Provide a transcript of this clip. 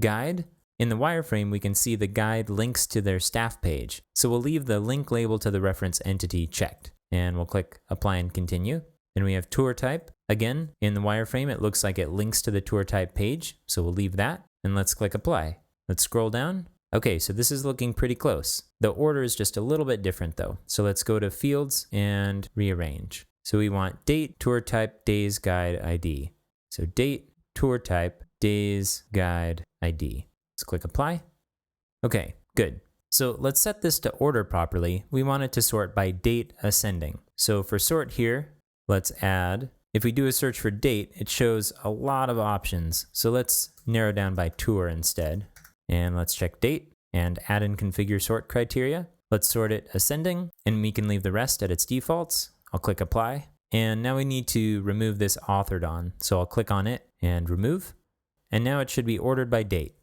guide. In the wireframe, we can see the guide links to their staff page. So we'll leave the link label to the reference entity checked. And we'll click apply and continue. Then we have tour type. Again, in the wireframe, it looks like it links to the tour type page. So we'll leave that and let's click apply. Let's scroll down. Okay, so this is looking pretty close. The order is just a little bit different though. So let's go to fields and rearrange. So we want date, tour type, days, guide, ID. So date, tour type, days, guide, ID. Let's click apply. Okay, good. So let's set this to order properly. We want it to sort by date ascending. So for sort here, let's add, if we do a search for date, it shows a lot of options. So let's narrow down by tour instead. And let's check date and add in configure sort criteria. Let's sort it ascending and we can leave the rest at its defaults. I'll click apply. And now we need to remove this authored on. So I'll click on it and remove. And now it should be ordered by date.